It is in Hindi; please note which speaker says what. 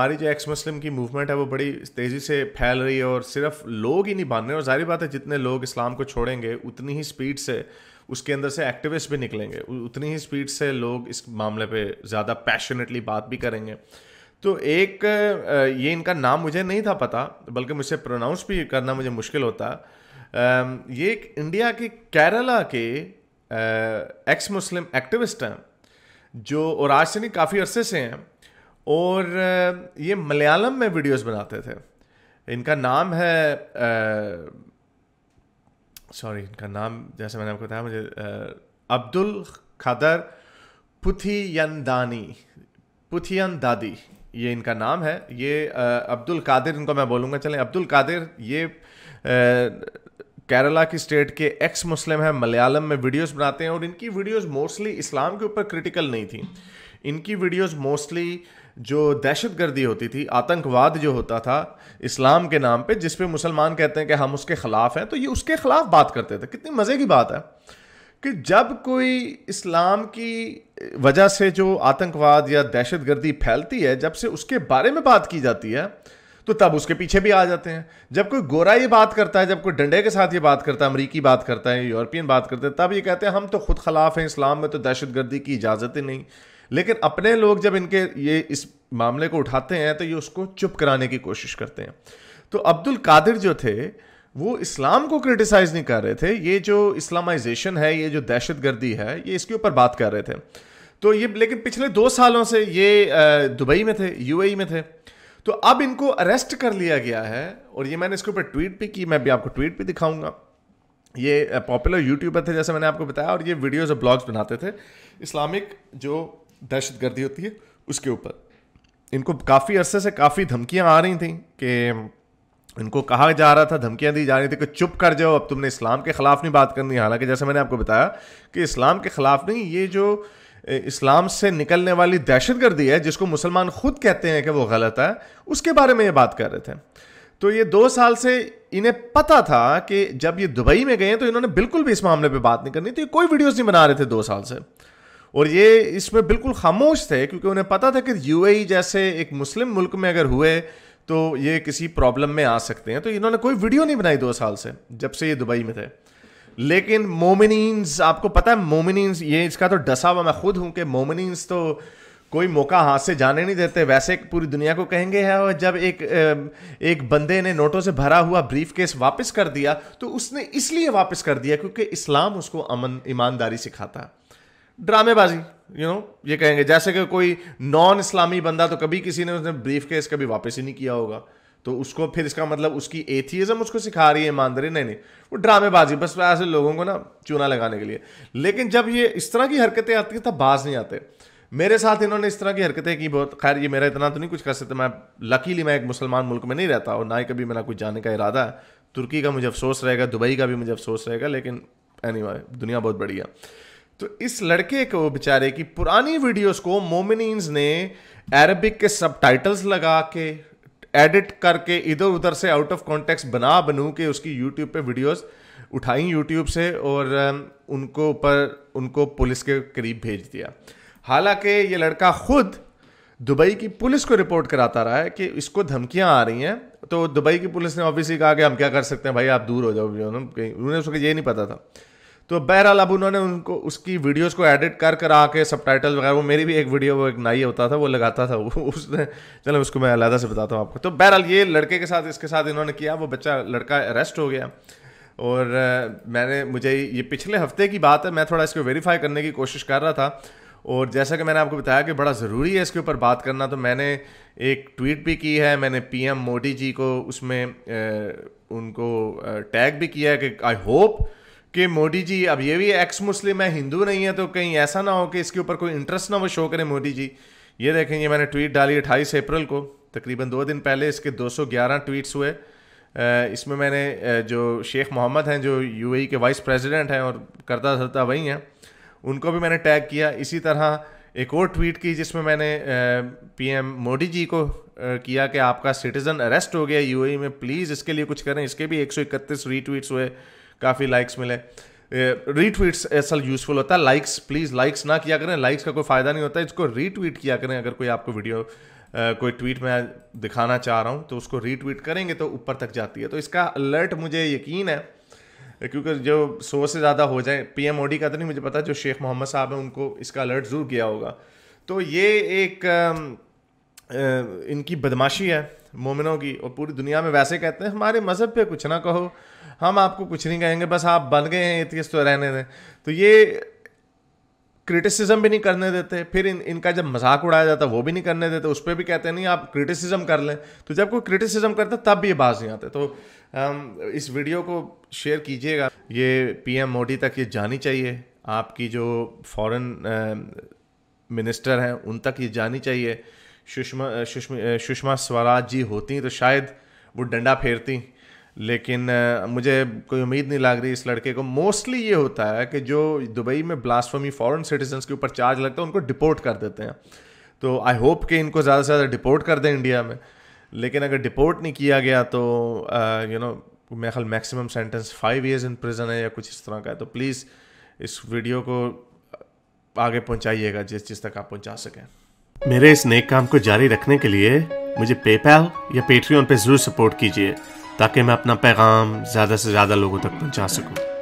Speaker 1: हमारी जो एक्स मुस्लिम की मूवमेंट है वो बड़ी तेज़ी से फैल रही है, और सिर्फ लोग ही नहीं मान रहे, और जाहिर बात है जितने लोग इस्लाम को छोड़ेंगे उतनी ही स्पीड से उसके अंदर से एक्टिविस्ट भी निकलेंगे, उतनी ही स्पीड से लोग इस मामले पे ज़्यादा पैशनेटली बात भी करेंगे। तो एक ये इनका नाम मुझे नहीं था पता, बल्कि मुझसे प्रोनाउंस भी करना मुझे मुश्किल होता। ये एक इंडिया के केरला के एक्स मुस्लिम एक्टिविस्ट हैं जो, और आज से नहीं काफ़ी अरसे से हैं, और ये मलयालम में वीडियोस बनाते थे। इनका नाम है सॉरी इनका नाम जैसे मैंने आपको बताया, मुझे अब्दुल कादर पुथियनदादी ये इनका नाम है। ये अब्दुल कादिर इनको मैं बोलूँगा, चलें अब्दुल कादिर। ये केरला की स्टेट के एक्स मुस्लिम है, मलयालम में वीडियोस बनाते हैं, और इनकी वीडियोस मोस्टली इस्लाम के ऊपर क्रिटिकल नहीं थी। इनकी वीडियोस मोस्टली जो दहशतगर्दी होती थी, आतंकवाद जो होता था इस्लाम के नाम पे, जिस पे मुसलमान कहते हैं कि हम उसके ख़िलाफ़ हैं, तो ये उसके ख़िलाफ़ बात करते थे। कितनी मज़े की बात है कि जब कोई इस्लाम की वजह से जो आतंकवाद या दहशतगर्दी फैलती है, जब से उसके बारे में बात की जाती है, तो तब उसके पीछे भी आ जाते हैं। जब कोई गोरा ये बात करता है, जब कोई डंडे के साथ ये बात करता है, अमरीकी बात करता है, यूरोपियन बात करते हैं, तब ये कहते हैं हम तो खुद खिलाफ हैं, इस्लाम में तो दहशतगर्दी की इजाज़त ही नहीं। लेकिन अपने लोग जब इनके ये इस मामले को उठाते हैं तो ये उसको चुप कराने की कोशिश करते हैं। तो अब्दुल कादिर जो थे वो इस्लाम को क्रिटिसाइज नहीं कर रहे थे, ये जो इस्लामाइजेशन है, ये जो दहशतगर्दी है, ये इसके ऊपर बात कर रहे थे। तो ये लेकिन पिछले 2 सालों से ये दुबई में थे, यूएई में थे। तो अब इनको अरेस्ट कर लिया गया है, और ये मैंने इसके ऊपर ट्वीट भी की, मैं भी आपको ट्वीट भी दिखाऊंगा। ये पॉपुलर यूट्यूबर थे जैसे मैंने आपको बताया, और ये वीडियोस और ब्लॉग्स बनाते थे इस्लामिक जो दहशतगर्दी होती है उसके ऊपर। इनको काफ़ी अरसे से काफ़ी धमकियां आ रही थी कि इनको कहा जा रहा था, धमकियां दी जा रही थी कि चुप कर जाओ, अब तुमने इस्लाम के ख़िलाफ़ नहीं बात करनी। हालांकि जैसे मैंने आपको बताया कि इस्लाम के ख़िलाफ़ नहीं, ये जो इस्लाम से निकलने वाली दहशतगर्दी है जिसको मुसलमान खुद कहते हैं कि वो गलत है, उसके बारे में ये बात कर रहे थे। तो ये 2 साल से इन्हें पता था कि जब ये दुबई में गए तो इन्होंने बिल्कुल भी इस मामले पे बात नहीं करनी, तो ये कोई वीडियोस नहीं बना रहे थे 2 साल से, और ये इसमें बिल्कुल खामोश थे, क्योंकि उन्हें पता था कि यूएई जैसे एक मुस्लिम मुल्क में अगर हुए तो ये किसी प्रॉब्लम में आ सकते हैं। तो इन्होंने कोई वीडियो नहीं बनाई 2 साल से, जब से ये दुबई में थे। लेकिन मोमिनीन्स, आपको पता है मोमिनीन्स, ये इसका तो डसा हुआ मैं खुद हूं कि मोमिनीन्स तो कोई मौका हाथ से जाने नहीं देते। वैसे पूरी दुनिया को कहेंगे है, और जब एक बंदे ने नोटों से भरा हुआ ब्रीफ केस वापस कर दिया, तो उसने इसलिए वापस कर दिया क्योंकि इस्लाम उसको अमन ईमानदारी सिखाता है। ड्रामेबाजी, ये कहेंगे जैसे कि कोई नॉन इस्लामी बंदा तो कभी किसी ने उसने ब्रीफ केस कभी वापस ही नहीं किया होगा, तो उसको फिर इसका मतलब उसकी एथियज्म उसको सिखा रही है ईमानदारी। नहीं, वो ड्रामेबाजी, बस ऐसे लोगों को ना चूना लगाने के लिए। लेकिन जब ये इस तरह की हरकतें आती हैं तब बाज नहीं आते। मेरे साथ इन्होंने इस तरह की हरकतें की बहुत। खैर ये मेरा इतना तो नहीं कुछ कर सकते, मैं लकीली मैं एक मुसलमान मुल्क में नहीं रहता, और ना ही कभी मेरा कुछ जाने का इरादा है। तुर्की का मुझे अफसोस रहेगा, दुबई का भी मुझे अफसोस रहेगा, लेकिन एनीवे दुनिया बहुत बड़ी है। तो इस लड़के को बेचारे की पुरानी वीडियोस को मोमिनीन्स ने अरबिक के सबटाइटल्स लगा के एडिट करके इधर उधर से आउट ऑफ कॉन्टेक्स्ट बनू के उसकी यूट्यूब पे वीडियोस उठाई यूट्यूब से, और उनको पुलिस के करीब भेज दिया। हालांकि ये लड़का खुद दुबई की पुलिस को रिपोर्ट कराता रहा है कि इसको धमकियां आ रही हैं। तो दुबई की पुलिस ने ऑब्वियसली कहा कि हम क्या कर सकते हैं भाई, आप दूर हो जाओ। उन्हें उसको ये नहीं पता था। तो बहरहाल अब उन्होंने उनको उसकी वीडियोस को एडिट करा के सबटाइटल वगैरह, वो मेरी भी एक वीडियो, वो एक नाई होता था वो लगाता था, उसने, चलो उसको मैं अलग से बताता हूँ आपको। तो बहरहाल ये लड़के के साथ इसके साथ इन्होंने किया, वो लड़का अरेस्ट हो गया। और मुझे ये पिछले हफ्ते की बात है, मैं थोड़ा इसको वेरीफाई करने की कोशिश कर रहा था, और जैसा कि मैंने आपको बताया कि बड़ा ज़रूरी है इसके ऊपर बात करना, तो मैंने एक ट्वीट भी की है, मैंने पीएम मोदी जी को उसमें उनको टैग भी किया है कि आई होप कि मोदी जी, अब ये भी एक्स मुस्लिम है, हिंदू नहीं है, तो कहीं ऐसा ना हो कि इसके ऊपर कोई इंटरेस्ट ना वो शो करें मोदी जी। ये देखें, ये मैंने ट्वीट डाली 28 अप्रैल को, तकरीबन 2 दिन पहले इसके 211 ट्वीट्स हुए। इसमें मैंने जो शेख मोहम्मद हैं जो यूएई के वाइस प्रेसिडेंट हैं और करता धरता वही हैं, उनको भी मैंने टैग किया। इसी तरह एक और ट्वीट की जिसमें मैंने पीएम मोदी जी को किया कि आपका सिटीज़न अरेस्ट हो गया यूएई में, प्लीज़ इसके लिए कुछ करें। इसके भी 131 रीट्वीट्स हुए, काफ़ी लाइक्स मिले। रीट्वीट्स असल यूज़फुल होता है, लाइक्स प्लीज़ लाइक्स ना किया करें, लाइक्स का कोई फ़ायदा नहीं होता है, इसको रीट्वीट किया करें अगर कोई आपको वीडियो कोई ट्वीट मैं दिखाना चाह रहा हूँ तो उसको रीट्वीट करेंगे तो ऊपर तक जाती है। तो इसका अलर्ट मुझे यकीन है, क्योंकि जो 100 से ज़्यादा हो जाए, पीएम मोदी का तो नहीं मुझे पता, जो शेख मोहम्मद साहब हैं उनको इसका अलर्ट ज़रूर किया होगा। तो ये एक इनकी बदमाशी है मोमिनों की, और पूरी दुनिया में वैसे कहते हैं हमारे मज़हब पे कुछ ना कहो, हम आपको कुछ नहीं कहेंगे, बस आप बन गए हैं एथियस्ट तो रहने दें। तो ये क्रिटिसिज्म भी नहीं करने देते, फिर इनका जब मजाक उड़ाया जाता वो भी नहीं करने देते, उस पर भी कहते हैं नहीं आप क्रिटिसिज्म कर लें। तो जब कोई क्रिटिसिज्म करता तब भी ये बाज नहीं आते। तो इस वीडियो को शेयर कीजिएगा, ये पीएम मोदी तक ये जानी चाहिए, आपकी जो फॉरेन मिनिस्टर हैं उन तक ये जानी चाहिए। सुषमा स्वराज जी होती तो शायद वो डंडा फेरती, लेकिन मुझे कोई उम्मीद नहीं लग रही इस लड़के को। मोस्टली ये होता है कि जो दुबई में ब्लास्फेमी फॉरेन सिटीजन्स के ऊपर चार्ज लगता है उनको डिपोर्ट कर देते हैं। तो आई होप कि इनको ज़्यादा से ज़्यादा डिपोर्ट कर दें इंडिया में, लेकिन अगर डिपोर्ट नहीं किया गया तो मेरा ख्याल maximum sentence 5 years in prison है या कुछ इस तरह का है। तो प्लीज़ इस वीडियो को आगे पहुंचाइएगा जिस तक आप पहुंचा सकें।
Speaker 2: मेरे इस नेक काम को जारी रखने के लिए मुझे पेपैल या पेट्रियन पे ज़रूर सपोर्ट कीजिए, ताकि मैं अपना पैगाम ज़्यादा से ज़्यादा लोगों तक पहुंचा सकूं।